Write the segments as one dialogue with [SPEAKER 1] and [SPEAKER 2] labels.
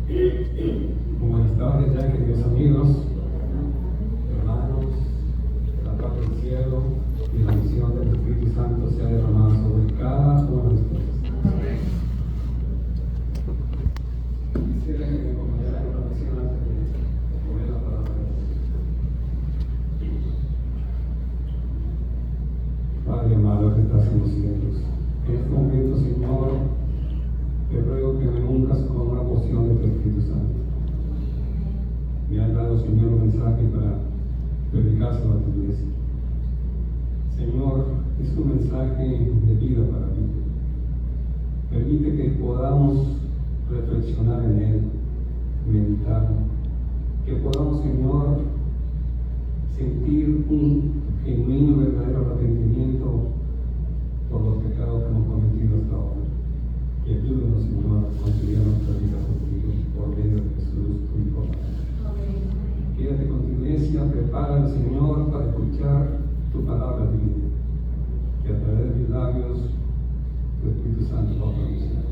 [SPEAKER 1] Buenas tardes, ya queridos amigos, hermanos, la paz del cielo y la misión del Espíritu Santo sea derramada sobre cada uno de ustedes. Quisiera que me acompañaran en una oración antes de poner la palabra de Dios. Padre amado que estás en los cielos, en este momento, Señor, te ruego que me unjas con una porción de tu Espíritu Santo. Me has dado, Señor, un mensaje para predicárselo a tu iglesia. Señor, es un mensaje de vida para mí. Permite que podamos reflexionar en él, meditarlo, que podamos, Señor, sentir un genuino y verdadero arrepentimiento por los pecados que hemos cometido hasta ahora. Y ayúdanos, Señor, a conciliar nuestra vida contigo por medio de Jesús, tu Hijo. Quédate con tu iglesia, prepara al Señor para escuchar tu palabra divina, que a través de mis labios tu Espíritu Santo va a pronunciar.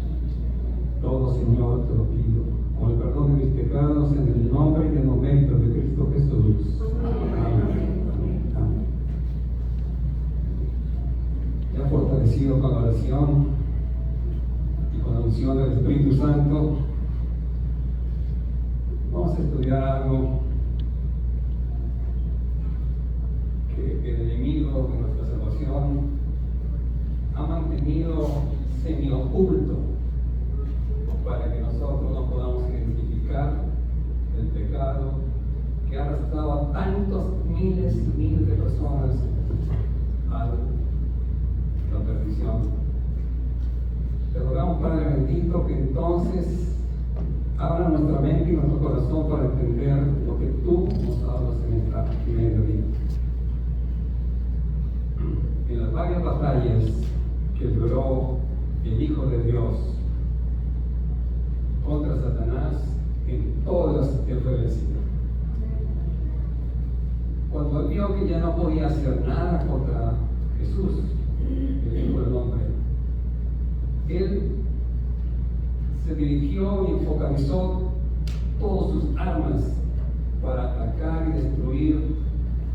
[SPEAKER 1] Todo, Señor, te lo pido, con el perdón de mis pecados, en el nombre y en los méritos de Cristo Jesús. Amén. Amén. Ya fortalecido con la oración y con la unción del Espíritu Santo, vamos a estudiar algo que el enemigo de nuestra salvación ha mantenido semioculto para que nosotros no podamos identificar el pecado que ha arrastrado a tantos miles y miles de personas a la perdición. Te rogamos, Padre bendito, que entonces abra nuestra mente y nuestro corazón para entender lo que tú nos hablas en esta mediodía. En las varias batallas que libró el Hijo de Dios contra Satanás, en todas él fue vencido. Cuando él vio que ya no podía hacer nada contra Jesús, el Hijo del Hombre, él se dirigió y focalizó todas sus armas para atacar y destruir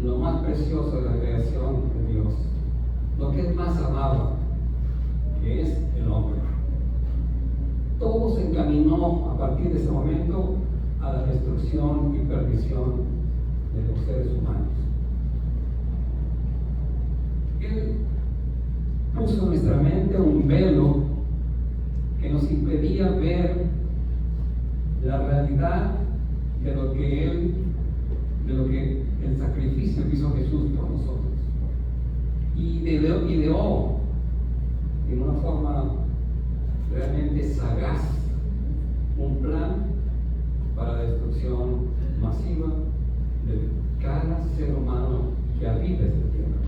[SPEAKER 1] lo más precioso de la creación de Dios, lo que es más amado, que es el hombre. Todo se encaminó a partir de ese momento a la destrucción y perdición de los seres humanos. Él puso en nuestra mente un velo que nos impedía ver la realidad de lo que el sacrificio que hizo Jesús por nosotros. Y ideó en una forma realmente sagaz un plan para la destrucción masiva de cada ser humano que habita esta tierra.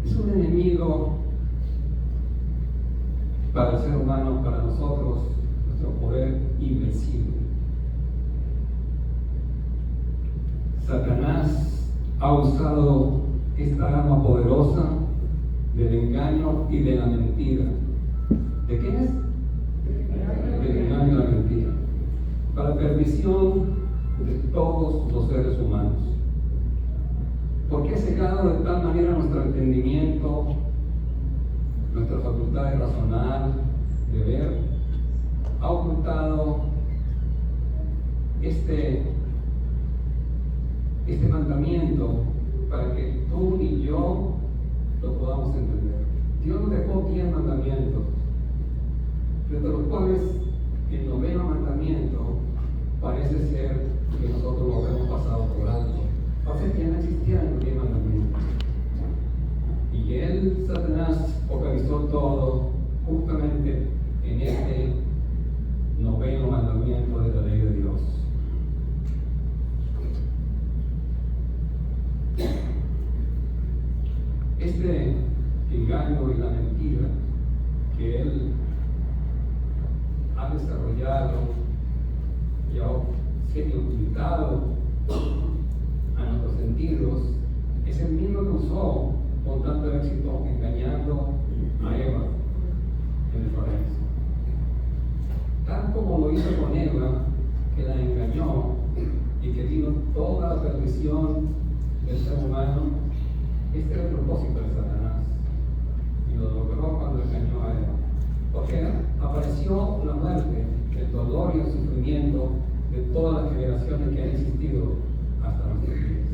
[SPEAKER 1] Es un enemigo para el ser humano, para nosotros, nuestro poder invencible. Satanás ha usado esta arma poderosa del engaño y de la mentira. ¿De qué es? Del engaño y la mentira. Para perdición de todos los seres humanos. Porque ha cegado de tal manera nuestro entendimiento, nuestra facultad de razonar, de ver, ha ocultado este mandamiento para que tú y yo lo podamos entender. Dios nos dejó 10 mandamientos, de los cuales el 9º mandamiento parece ser que nosotros lo hemos pasado por alto. Parece que ya no existían los 10 mandamientos. Y él, Satanás, focalizó todo justamente en este 9º mandamiento de la ley de Dios. Este engaño y la mentira que él ha desarrollado y ha ocultado a nuestros sentidos es el mismo que usó con tanto éxito engañando a Este era el propósito de Satanás y lo logró cuando engañó a Eva. Porque apareció la muerte, el dolor y el sufrimiento de todas las generaciones que han existido hasta nuestros días.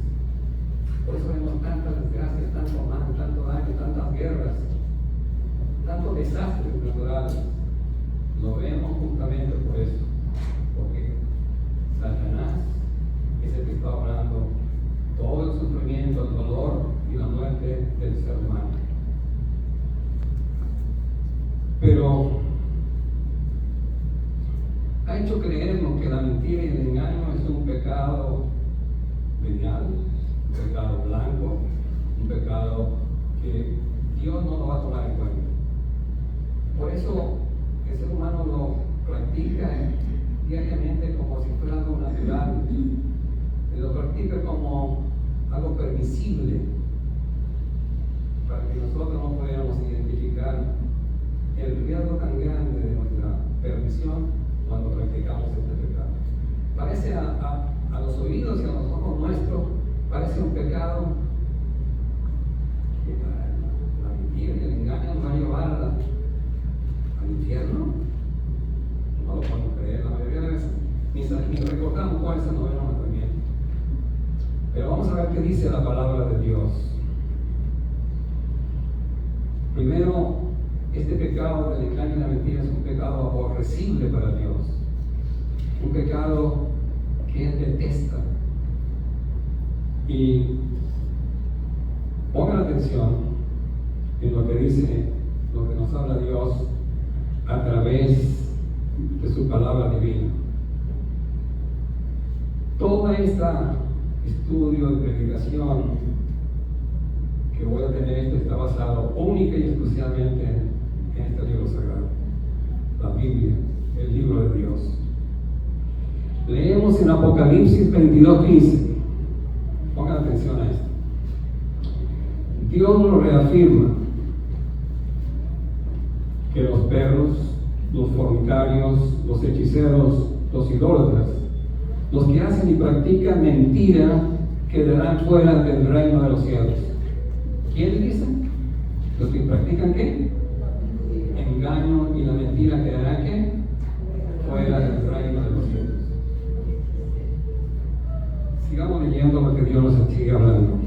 [SPEAKER 1] Por eso vemos tantas desgracias, tanto mal, tanto daño, tantas guerras, tantos desastres naturales. Lo vemos justamente por eso, porque Satanás es el que está obrando todo el sufrimiento, el dolor y la muerte del ser humano. Pero ha hecho creernos que la mentira y el engaño es un pecado venial, un pecado blanco, un pecado que Dios no lo va a tomar en cuenta. Por eso el ser humano lo practica diariamente como si fuera algo natural, y lo practica como algo permisible, para que nosotros no pudiéramos identificar el riesgo tan grande de nuestra perdición cuando practicamos este pecado. Parece a los oídos y a los ojos nuestros, parece un pecado que la mentira y el engaño nos va a llevar al infierno. No lo podemos creer, la mayoría de veces ni recordamos cuál es el noveno mandamiento. Pero vamos a ver qué dice la palabra de Dios. Primero, este pecado del engaño y la mentira es un pecado aborrecible para Dios, un pecado que Él detesta. Y pongan atención en lo que dice, lo que nos habla Dios a través de su palabra divina. Todo este estudio y predicación que voy a tener está basado única y exclusivamente en este libro sagrado, la Biblia, el libro de Dios. Leemos en Apocalipsis 22:15. Pongan atención a esto. Dios lo reafirma que los perros, los fornicarios, los hechiceros, los idólatras, los que hacen y practican mentira, quedarán fuera del reino de los cielos. ¿Quiénes dicen? Los que practican ¿qué? Engaño y la mentira quedarán ¿qué? Fuera del reino de los cielos. Sigamos leyendo lo que Dios nos sigue hablando.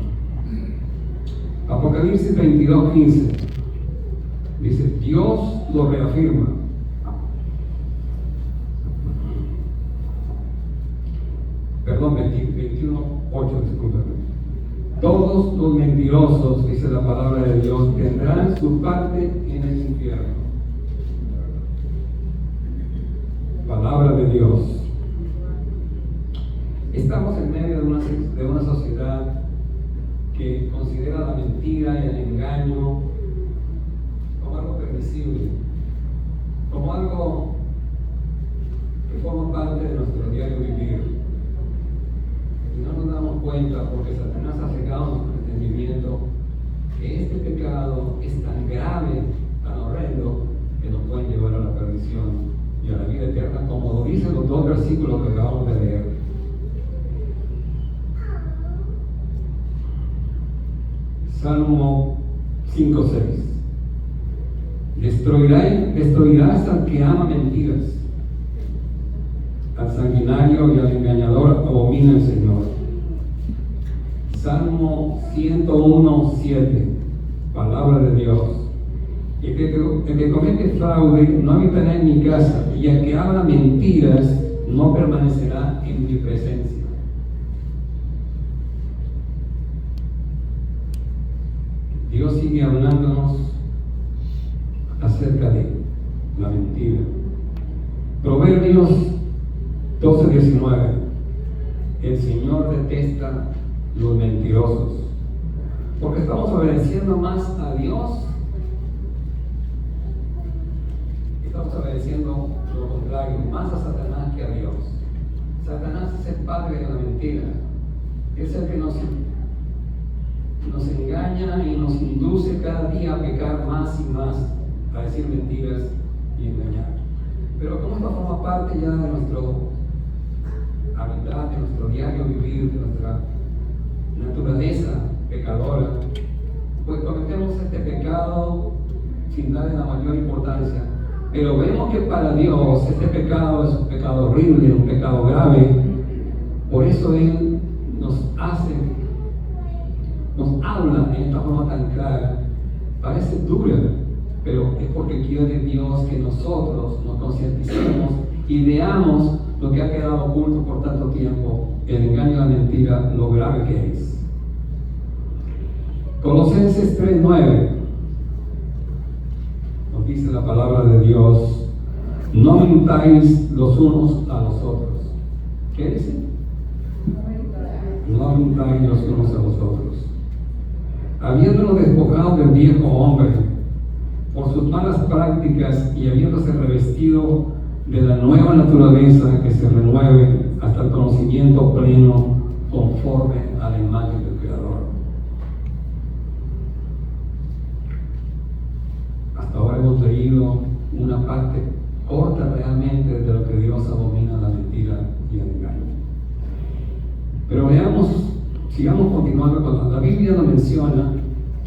[SPEAKER 1] Apocalipsis 22:15 dice: Dios lo reafirma. Perdón, 21:8, discúlpame. Todos los mentirosos, dice la palabra de Dios, tendrán su parte en el infierno. Palabra de Dios. Estamos en medio de una sociedad que considera la mentira y el engaño como algo permisible, como algo que forma parte de nuestro diario vivir. Y no nos damos cuenta, porque Satanás ha cegado nuestro entendimiento, que este pecado es tan grave, tan horrendo, que nos pueden llevar a la perdición y a la vida eterna, como lo dicen los dos versículos que acabamos de leer. Salmo 5:6. Destruirás al que ama mentiras, al sanguinario y al engañador abomina el Señor. Salmo 101:7. Palabra de Dios. El que comete fraude no habitará en mi casa, y el que habla mentiras no permanecerá en mi presencia. Dios sigue hablándonos acerca de la mentira. Proverbios 12:19. El Señor detesta los mentirosos, porque estamos obedeciendo más a Dios, estamos obedeciendo lo contrario, más a Satanás que a Dios. Satanás es el padre de la mentira, es el que nos engaña y nos induce cada día a pecar más y más, a decir mentiras y engañar. Pero como esto forma parte ya de nuestro hábitat, de nuestro diario vivir, de nuestra naturaleza pecadora, pues cometemos este pecado sin darle la mayor importancia. Pero vemos que para Dios este pecado es un pecado horrible, un pecado grave. Por eso Él nos habla en esta forma tan clara. Parece dura, pero es porque quiere Dios que nosotros nos concienticemos y veamos lo que ha quedado oculto por tanto tiempo, el engaño y la mentira, lo grave que es. Colosenses 3:9 nos dice la palabra de Dios: no mintáis los unos a los otros. ¿Qué dice? No mintáis los unos a los otros, habiéndonos despojado del viejo hombre por sus malas prácticas y habiéndose revestido de la nueva naturaleza que se renueve hasta el conocimiento pleno conforme a la imagen del Creador. Hasta ahora hemos leído una parte corta realmente de lo que Dios abomina: la mentira y el engaño. Pero sigamos continuando con la Biblia nos menciona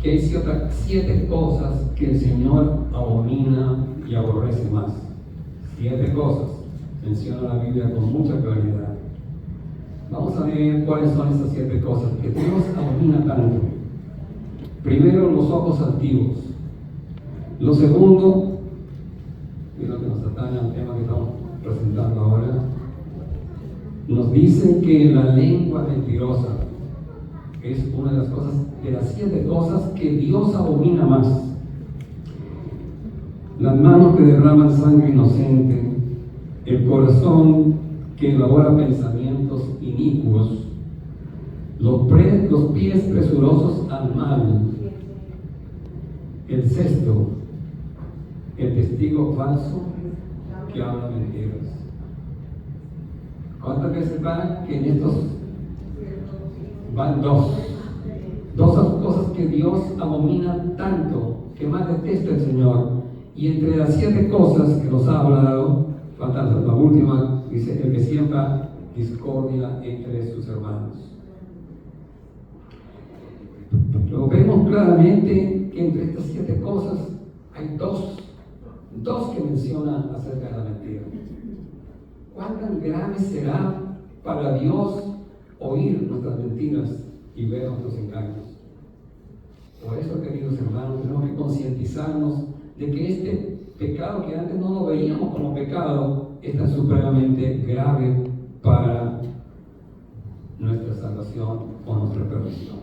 [SPEAKER 1] que hay 7 cosas que el Señor abomina y aborrece más. 7 cosas menciona la Biblia con mucha claridad. Vamos a ver cuáles son esas 7 cosas que Dios abomina tanto. Primero, los ojos altivos. Lo segundo, y lo que nos atañe al tema que estamos presentando ahora, nos dicen que la lengua mentirosa es una de las cosas, de las 7 cosas que Dios abomina más. Las manos que derraman sangre inocente, el corazón que elabora pensamientos inicuos, los pies presurosos al mal, el sexto, el testigo falso que habla mentiras. ¿Cuántas veces van? Que en estos van 2 cosas que Dios abomina tanto, que más detesta el Señor. Y entre las 7 cosas que nos ha hablado, falta la última, dice: el que siembra discordia entre sus hermanos. Lo vemos claramente que entre estas 7 cosas hay dos que mencionan acerca de la mentira. ¿Cuán tan grave será para Dios oír nuestras mentiras y ver nuestros engaños? Por eso, queridos hermanos, tenemos que concientizarnos de que este pecado, que antes no lo veíamos como pecado, está supremamente grave para nuestra salvación o nuestra perdición.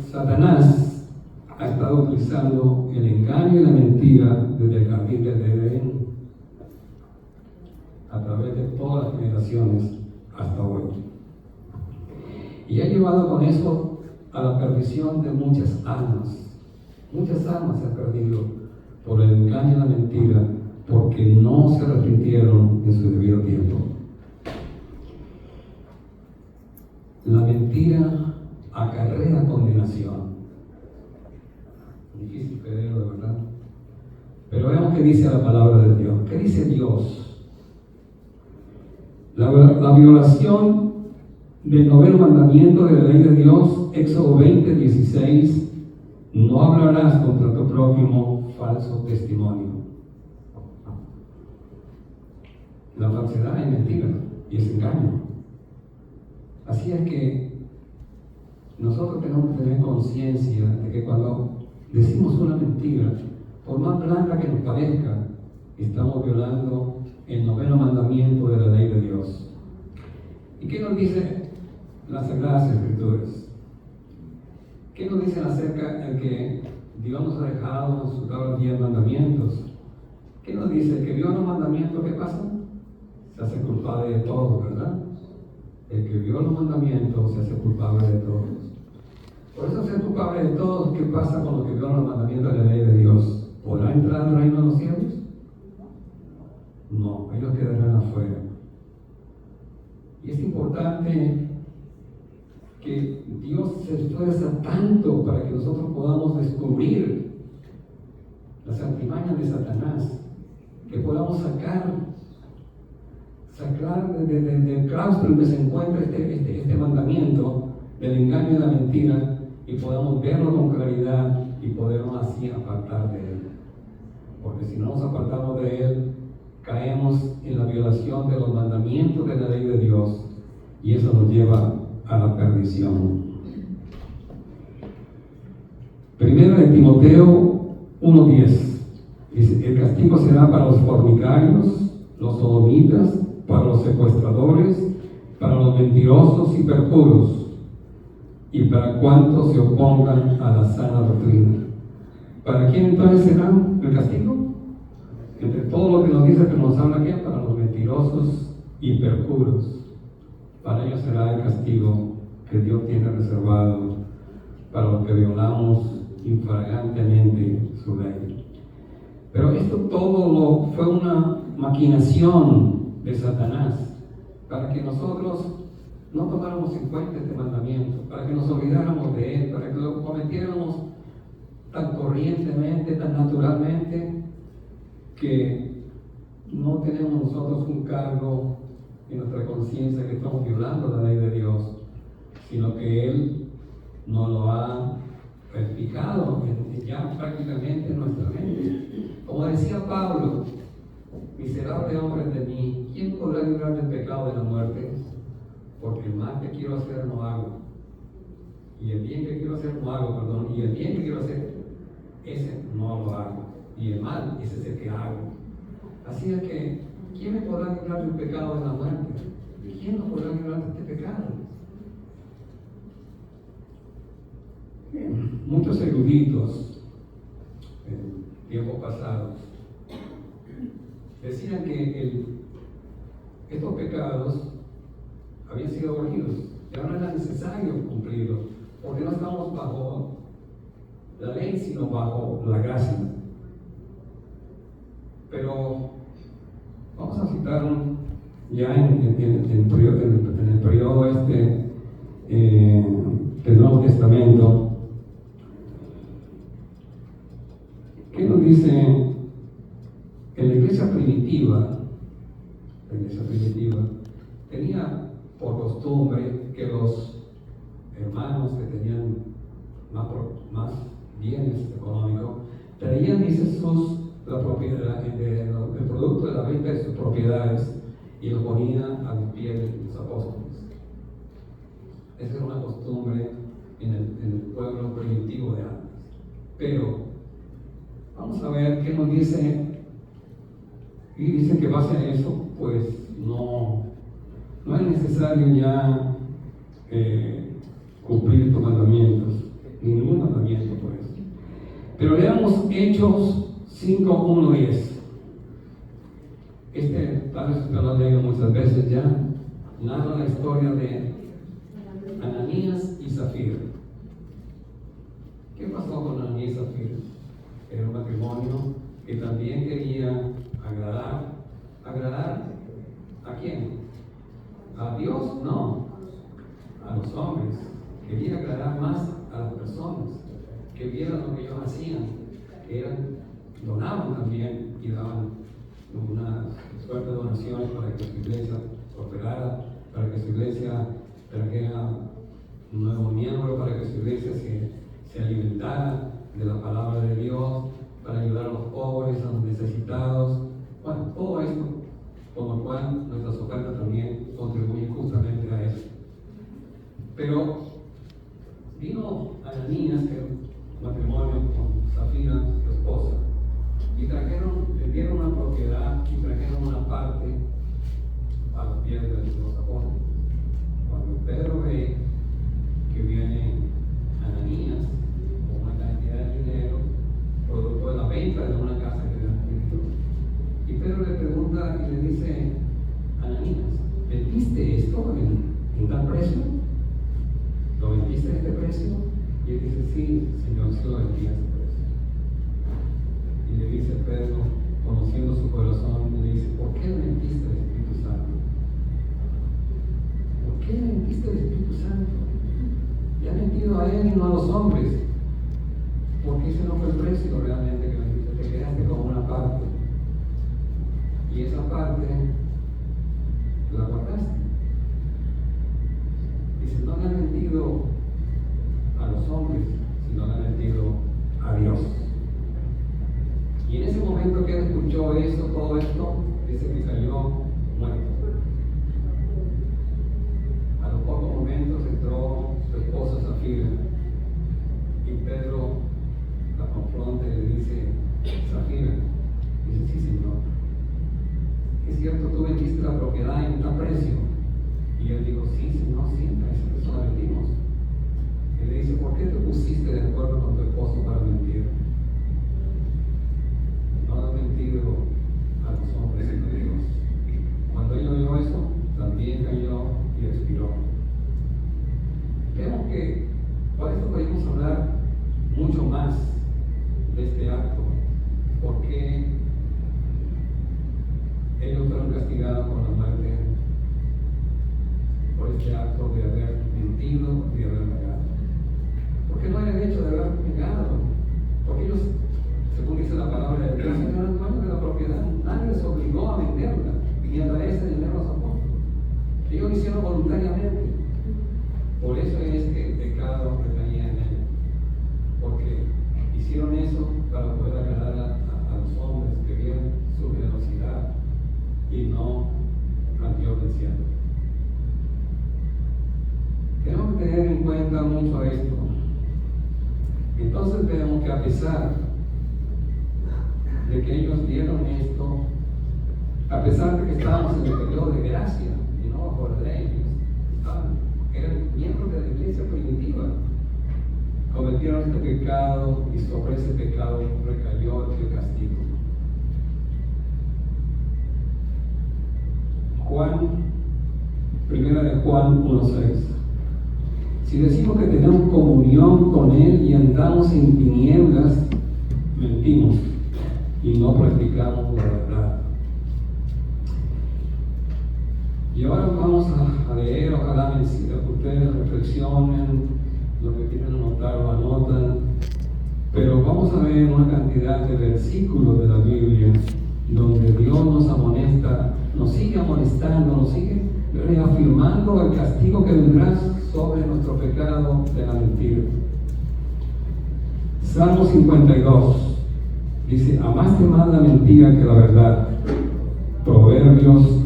[SPEAKER 1] Satanás ha estado utilizando el engaño y la mentira desde el jardín del Edén a través de todas las generaciones hasta hoy, y ha llevado con eso a la perdición de muchas almas. Muchas almas se han perdido por el engaño y la mentira, porque no se arrepintieron en su debido tiempo. La mentira acarrea condenación. Difícil creerlo, de verdad. Pero veamos qué dice la palabra de Dios. ¿Qué dice Dios? La violación del 9º mandamiento de la ley de Dios, Éxodo 20:16, no hablarás contra tu prójimo falso testimonio. La falsedad es mentira y es engaño. Así es que nosotros tenemos que tener conciencia de que cuando decimos una mentira, por más blanca que nos parezca, estamos violando el 9º mandamiento de la ley de Dios. ¿Y qué nos dice las Sagradas Escrituras? ¿Qué nos dicen acerca de que Dios nos ha dejado en su tabla 10 mandamientos? ¿Qué nos dice? El que viola los mandamientos, ¿qué pasa? Se hace culpable de todo, ¿verdad? El que viola los mandamientos se hace culpable de todos. Por eso ser culpable de todos, ¿qué pasa con los que violan los mandamientos de la ley de Dios? ¿Podrá entrar al reino de los cielos? No, ellos quedarán afuera. Y es importante que Dios se esfuerza tanto para que nosotros podamos descubrir las artimañas de Satanás, que podamos sacar del claustro en que se encuentra este mandamiento, del engaño y de la mentira y podamos verlo con claridad y podernos así apartar de él. Porque si no nos apartamos de él, caemos en la violación de los mandamientos de la ley de Dios y eso nos lleva a la perdición. Primera de Timoteo 1:10 dice: el castigo será para los fornicarios, los sodomitas, para los secuestradores, para los mentirosos y perjuros, y para cuantos se opongan a la sana doctrina. ¿Para quién entonces será el castigo? Entre todo lo que nos dice, que nos habla aquí, para los mentirosos y perjuros. Para ellos será el castigo que Dios tiene reservado para los que violamos infragantemente su ley. Pero esto todo fue una maquinación de Satanás para que nosotros no tomáramos en cuenta este mandamiento, para que nos olvidáramos de él, para que lo cometiéramos tan corrientemente, tan naturalmente, que no tenemos nosotros un cargo en nuestra conciencia que estamos violando la ley de Dios, sino que Él nos lo ha fijado ya prácticamente en nuestra mente. Como decía Pablo: miserable hombre de mí, ¿quién podrá librar del pecado de la muerte? Porque el mal que quiero hacer no hago, y el bien que quiero hacer no hago, perdón, y el bien que quiero hacer, ese no lo hago, y el mal, ese es el que hago. Así es que, ¿quién me podrá librar del pecado de la muerte? ¿Quién nos podrá librar de este pecado? Muchos eruditos en tiempos pasados decían que estos pecados habían sido abolidos, ya no era necesario cumplirlos, porque no estamos bajo la ley, sino bajo la gracia. Pero vamos a citar ya en el periodo del Nuevo Testamento. ¿Qué nos dice? En la iglesia primitiva tenía por costumbre que los hermanos que tenían más bienes económicos traían, dice, la propiedad, el producto de la venta de sus propiedades, y lo ponían a los pies de los apóstoles. Esa era una costumbre en el pueblo primitivo de antes. Pero vamos a ver qué nos dice. Y dice que base a eso, pues no es necesario ya cumplir estos mandamientos, ningún mandamiento por eso. Pero leamos Hechos 5:1-10. Tal vez usted lo ha leído muchas veces ya. Narra la historia de Ananías y Zafira. ¿Qué pasó con Ananías y Zafira? Era un matrimonio que también quería agradar ¿a quién? ¿A Dios? No, a los hombres. Quería agradar más a las personas, que vieran lo que ellos hacían, que donaban también y daban unas fuertes donaciones para que su iglesia prosperara, para que su iglesia trajera un nuevo miembro, para que su iglesia se alimentara de la palabra de Dios, para ayudar a los pobres, a los necesitados. Bueno, todo esto, con lo cual nuestras ofertas también contribuyen justamente a eso. Pero vino Ananías, que era un matrimonio con Zafira, su esposa, y le dieron una propiedad y trajeron una parte a los pies de los apóstoles. Cuando Pedro ve que viene Ananías con una cantidad de dinero, producto de la venta de una casa que había adquirido, y Pedro le pregunta y le dice: Ananías, ¿vendiste esto en tal precio? ¿Lo vendiste a este precio? Y él dice: sí, Señor, sí lo vendí a este precio. Y le dice Pedro, conociendo su corazón, le dice: ¿por qué le mentiste al Espíritu Santo? ¿Por qué le mentiste al Espíritu Santo? Le ha mentido a él y no a los hombres. Porque ese no fue el precio realmente que vendiste, te quedaste con una parte. Y esa parte la guardaste. Dice: no le han mentido él escuchó eso, todo esto, dice que cayó muerto. A los pocos momentos entró su esposa Zafira y Pedro la confronta y le dice: Zafira, dice: sí, Señor, es cierto, tú vendiste la propiedad en un precio. Y él dijo: sí, Señor, siempre a esa persona vendimos. Y le dice: ¿por qué te pusiste de acuerdo con tu esposo para mentir? No ha mentido a los hombres de Dios. Cuando él oyó eso, también cayó y expiró. Creo que por eso podemos hablar mucho más de este acto, porque ellos fueron castigados con la muerte por este acto de haber mentido, de haber negado. ¿Por qué no era el hecho de haber negado? Porque ellos, según dice la palabra de Dios, eran dueños de la propiedad. Nadie les obligó a venderla ni a traer ese dinero a los apóstoles. Ellos lo hicieron voluntariamente. Por eso es que el pecado recaía en ellos, porque hicieron eso para poder agradar a los hombres que vieron su generosidad y no al Dios del cielo. Tenemos que tener en cuenta mucho esto. Entonces vemos que a pesar de que ellos dieron esto, a pesar de que estábamos en el periodo de gracia y no bajo la ley, eran miembros de la iglesia primitiva, cometieron este pecado y sobre ese pecado recayó el castigo. Primera de Juan 1:6. Si decimos que tenemos comunión con Él y andamos en tinieblas, mentimos y no practicamos la verdad. Y ahora vamos a leer, ojalá que ustedes reflexionen, lo que quieren anotar lo anotan, pero vamos a ver una cantidad de versículos de la Biblia donde Dios nos amonesta, nos sigue amonestando, nos sigue reafirmando el castigo que vendrá sobre nuestro pecado de la mentira. Salmo 52 dice: amaste más la mentira que la verdad. Proverbios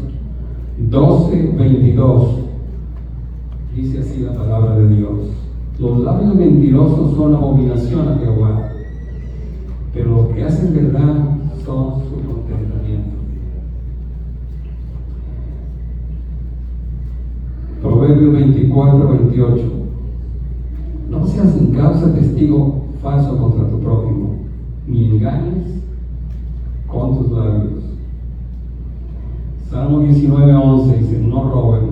[SPEAKER 1] 12:22 dice así la palabra de Dios: los labios mentirosos son abominación a Jehová, pero los que hacen verdad son su contentamiento. Proverbios 24:28. No seas sin causa testigo falso contra tu prójimo, ni engañes con tus labios. Salmo 19:11 dice: no roben,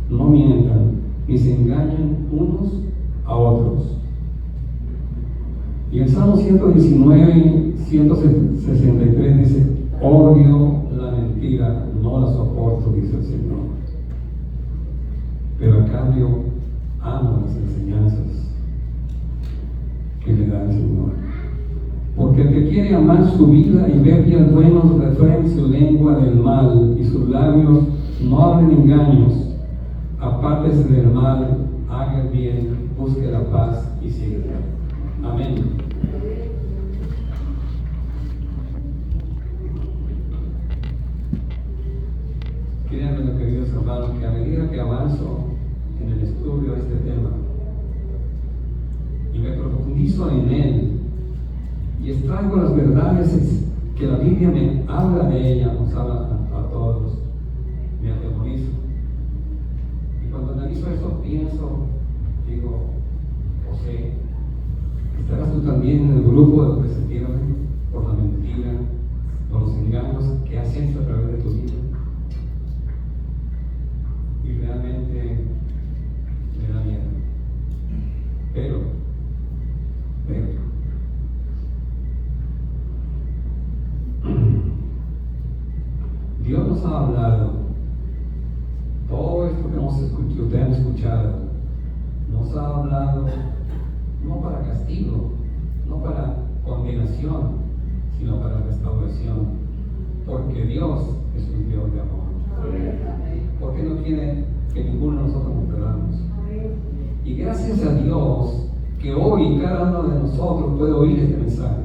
[SPEAKER 1] no mientan, ni se engañen unos a otros. Y el Salmo 119:163 dice: odio la mentira, no la soporto, dice el Señor. Pero a cambio amo las enseñanzas que le da el Señor. Porque el que quiere amar su vida y ver días buenos refrene su lengua del mal y sus labios no hablen engaños. Apártese del mal, haga el bien, busque la paz y síguela. Amén. Créanme, queridos hermanos, que a medida que avanzo en el estudio de este tema y me profundizo en él y extraigo las verdades que la Biblia me habla de ella, nos habla a todos, me atemorizo. Y cuando analizo eso, pienso, digo: José, ¿estarás tú también en el grupo de los que se pierden por la mentira, por los engaños que has hecho a través de tu vida? Y realmente me da miedo. Pero Dios nos ha hablado. Todo esto que hemos escuchado, ustedes han escuchado, nos ha hablado no para castigo, no para condenación, sino para restauración. Porque Dios es un Dios de amor. Porque no quiere que ninguno de nosotros nos perdamos. Y gracias a Dios que hoy cada uno de nosotros puede oír este mensaje.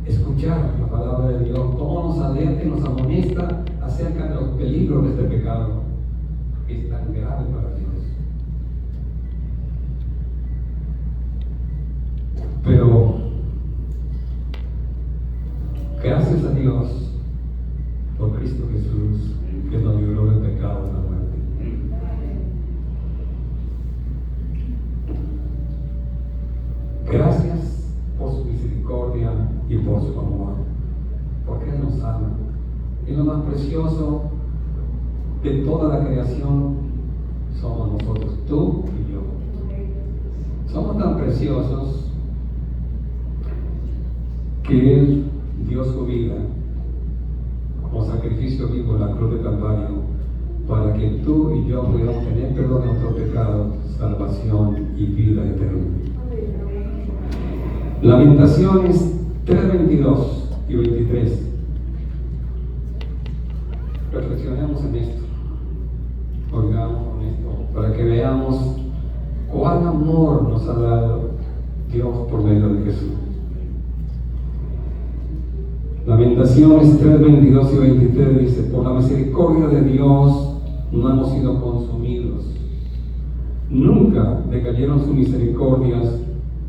[SPEAKER 1] escuchar la palabra de Dios, cómo nos alerta y nos amonesta acerca de los peligros de este pecado, que es tan grave para Dios. Pero gracias a Dios por Cristo Jesús, que nos libró del pecado y la muerte. Gracias por su misericordia y por su amor, porque Él nos ama. Y lo más precioso de toda la creación somos nosotros, tú y yo. Somos tan preciosos que Él dio su vida como sacrificio vivo en la cruz de Calvario, para que tú y yo pudiéramos tener perdón de nuestros pecados, salvación y vida eterna. Lamentaciones 3:22 y 23. Reflexionemos en esto, oigamos con esto, para que veamos cuál amor nos ha dado Dios por medio de Jesús. Lamentaciones 3:22 y 23 dice: por la misericordia de Dios no hemos sido consumidos, nunca decayeron sus misericordias,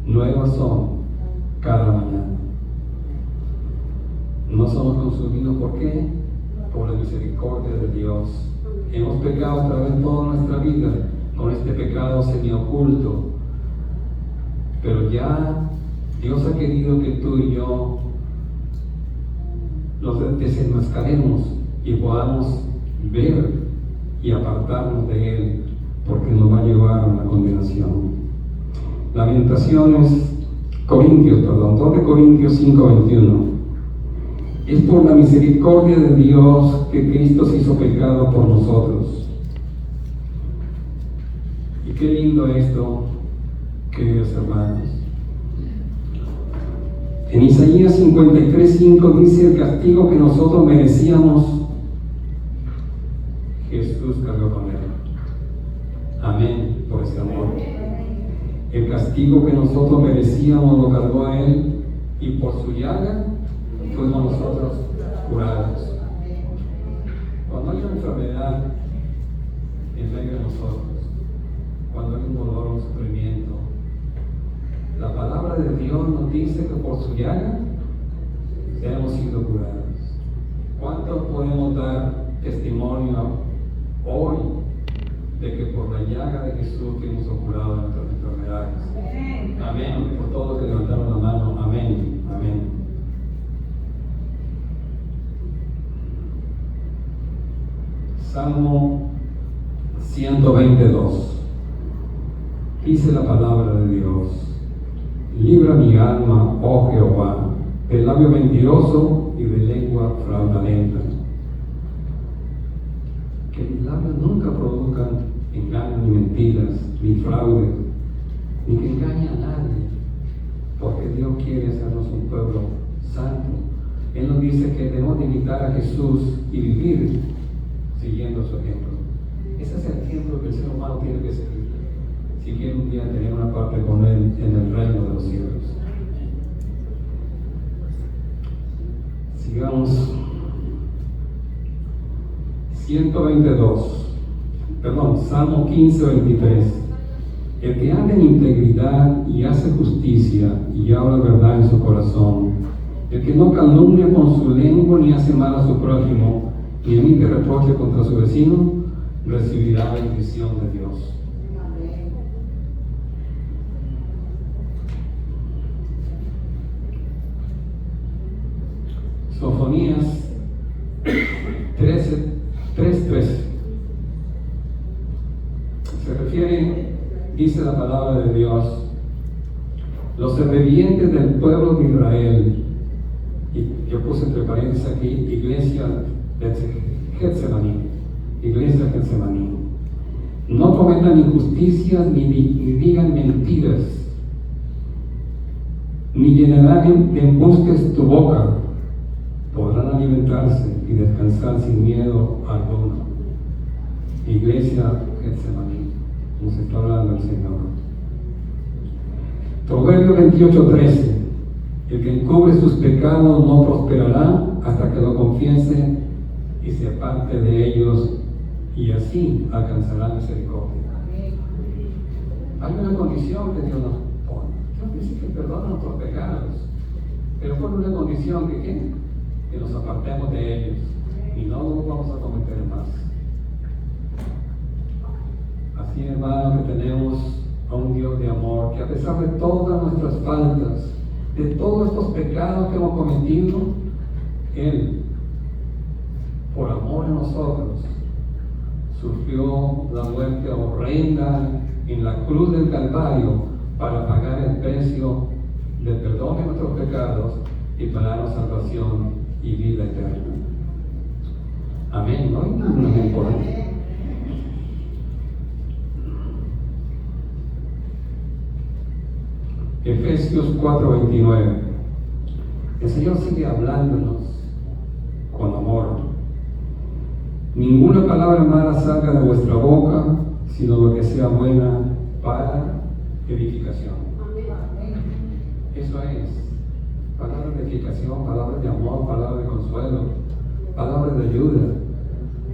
[SPEAKER 1] nuevas son cada mañana. No somos consumidos, ¿por qué? Por la misericordia de Dios. Hemos pecado a través de toda nuestra vida con este pecado semioculto, pero ya Dios ha querido que tú y yo los desenmascaremos y podamos ver y apartarnos de Él, porque nos va a llevar a la condenación. Lamentaciones 2 de Corintios 5:21. Es por la misericordia de Dios que Cristo se hizo pecado por nosotros. Y qué lindo esto, queridos hermanos. En Isaías 53:5 dice: el castigo que nosotros merecíamos, Jesús cargó con él. Amén, por ese amor. El castigo que nosotros merecíamos lo cargó a Él, y por su llaga fuimos nosotros curados. Cuando hay una enfermedad en medio de nosotros, cuando hay un dolor o un sufrimiento, la palabra de Dios nos dice que por su llaga hemos sido curados. ¿Cuántos podemos dar testimonio hoy de que por la llaga de Jesús fuimos curados de nuestras enfermedades? Amén. Por todos los que levantaron la mano, amén, amén. Salmo 122. Dice la palabra de Dios: libra mi alma, oh Jehová, del labio mentiroso y de lengua fraudulenta. Que mis labios nunca produzcan engaños, ni mentiras, ni fraude, ni que engañe a nadie, porque Dios quiere hacernos un pueblo santo. Él nos dice que debemos de imitar a Jesús y vivir siguiendo su ejemplo. Ese es el ejemplo que el ser humano tiene que seguir si quiere un día tener una parte con Él en el reino de los cielos. Sigamos. 122, Salmo 15:23. El que anda en integridad y hace justicia y habla verdad en su corazón, el que no calumnia con su lengua ni hace mal a su prójimo, ni emite reproche contra su vecino, recibirá bendición de Dios. Sofonías 3:13. Se refiere, dice la palabra de Dios, los sobrevivientes del pueblo de Israel, y yo puse entre paréntesis aquí, iglesia Getsemaní, no cometan injusticias ni digan mentiras, ni llenarán de embustes tu boca, podrán alimentarse y descansar sin miedo alguno. Iglesia Getsemaní, nos está hablando el Señor. Proverbio 28:13. El que encubre sus pecados no prosperará hasta que lo confiese y se aparte de ellos, y así alcanzará misericordia. Hay una condición que Dios nos pone. Dios dice que perdona nuestros pecados, pero pone una condición que ¿qué? Que nos apartemos de ellos y no los vamos a cometer más. Así, hermano, que tenemos a un Dios de amor que, a pesar de todas nuestras faltas, de todos estos pecados que hemos cometido, Él, por amor a nosotros, sufrió la muerte horrenda en la cruz del Calvario para pagar el precio del perdón de nuestros pecados y para darnos salvación y vida eterna. Amén. No hay ningún amén por ahí. Efesios 4:29. El Señor sigue hablándonos con amor. Ninguna palabra mala salga de vuestra boca, sino lo que sea buena para edificación. Eso es. Palabras de edificación, palabras de amor, palabras de consuelo, palabras de ayuda,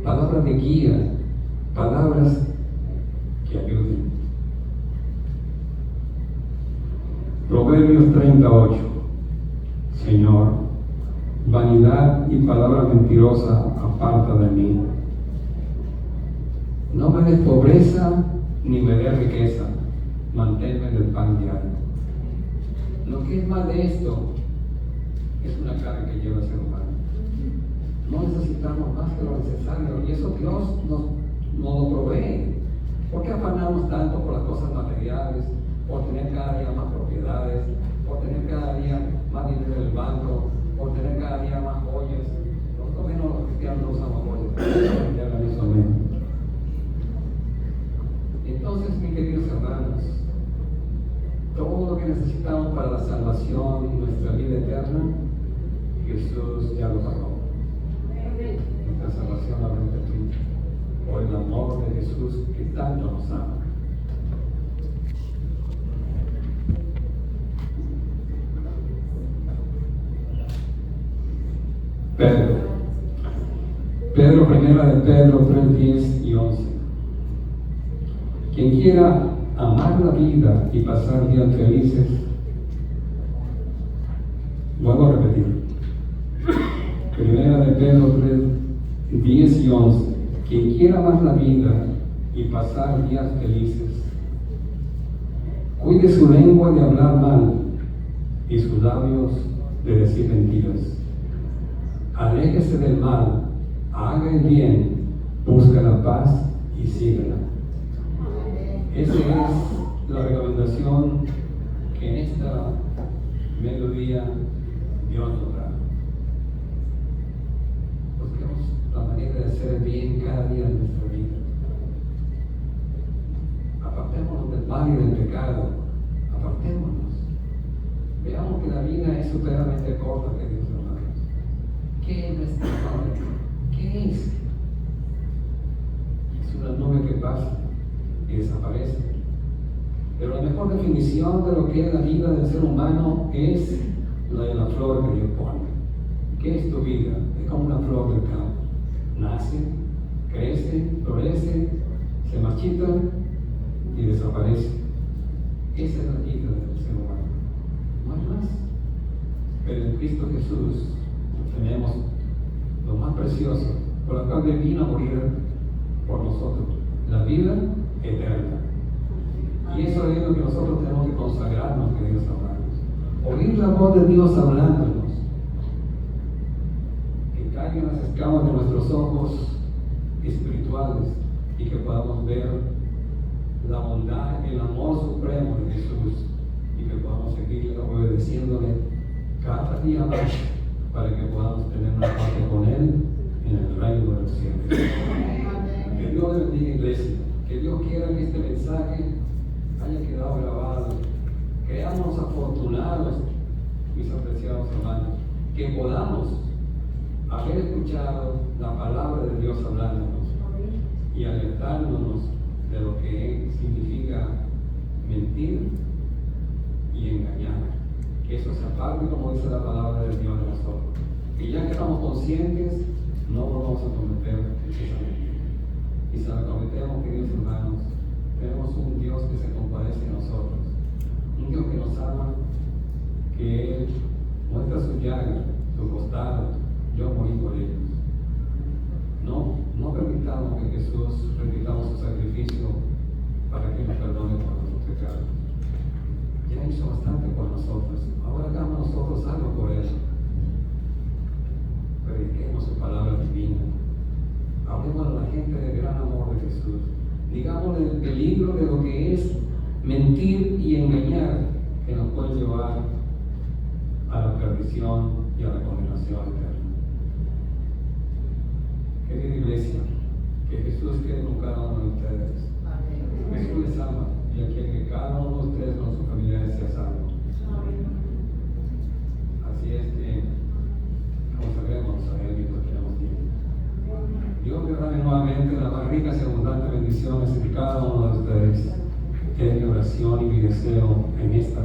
[SPEAKER 1] palabras de guía, palabras que ayuden. Proverbios 38. Señor, vanidad y palabra mentirosa aparta de mí. No me des pobreza ni me des riqueza, manténme del pan diario. Lo que es más de esto es una carga que lleva el ser humano. No necesitamos más que lo necesario, y eso Dios nos lo provee. ¿Por qué afanamos tanto por las cosas materiales, por tener cada día más propiedades, por tener cada día más dinero en el banco, por tener cada día más joyas? Nosotros menos los cristianos no usamos joyas, eso menos. Entonces, mis queridos hermanos, todo lo que necesitamos para la salvación y nuestra vida eterna, Jesús ya lo pagó. Nuestra salvación la repetimos por el amor de Jesús que tanto nos ama. Pedro, primera de Pedro 3:10 y 11. Quien quiera amar la vida y pasar días felices, vuelvo a repetir. Primera de Pedro 3:10 y 11. Quien quiera amar la vida y pasar días felices, cuide su lengua de hablar mal y sus labios de decir mentiras. Aléjese del mal, haga el bien, busca la paz y síguela. Esa es la recomendación que en esta mediodía Dios nos da. Busquemos la manera de hacer el bien cada día de nuestra vida. Apartémonos del mal y del pecado. Apartémonos. Veamos que la vida es supremamente corta, queridos hermanos. ¿Qué es nuestra vida? ¿Qué es? Es una nube que pasa y desaparece. Pero la mejor definición de lo que es la vida del ser humano es la de la flor que Dios pone. ¿Qué es tu vida? Es como una flor del campo. Nace, crece, florece, se marchita y desaparece. Esa es la vida del ser humano. No hay más. Pero en Cristo Jesús tenemos lo más precioso, por la cual Él vino a morir por nosotros, la vida eterna. Y eso es lo que nosotros tenemos que consagrarnos, queridos hermanos. Oír la voz de Dios hablándonos, que caigan las escamas de nuestros ojos espirituales y que podamos ver la bondad, el amor supremo de Jesús y que podamos seguirle obedeciéndole cada día más para que podamos tener una parte con Él en el reino de los cielos. Que Dios le bendiga, iglesia. Que Dios quiera que este mensaje haya quedado grabado. Creamos afortunados, mis apreciados hermanos, que podamos haber escuchado la palabra de Dios hablándonos y alertándonos de lo que significa mentir y engañar. que eso se aparte, como dice la palabra de Dios de nosotros. Y ya que estamos conscientes, no volvamos a cometer esa mentira. Y si la cometemos, queridos hermanos, tenemos un Dios que se compadece de nosotros, un Dios que nos ama, que Él muestra su llaga, su costado. Yo morí por ellos. No permitamos que Jesús repitamos su sacrificio para que nos perdone por nuestros pecados. Ya hizo bastante por nosotros. Ahora hagamos nosotros algo por Él. Prediquemos su palabra divina. Hablemos a la gente del gran amor de Jesús. Digamos del peligro de lo que es mentir y engañar, que nos puede llevar a la perdición y a la condenación eterna. Querida iglesia, que Jesús quede con cada uno de ustedes. Jesús les ama y quiere que cada uno de ustedes con sus familiares sea salvo. Así es que consagremos a Él mientras tenemos tiempo. Dios derrame nuevamente las más ricas y abundantes bendiciones en cada uno de ustedes. Es mi oración y mi deseo en esta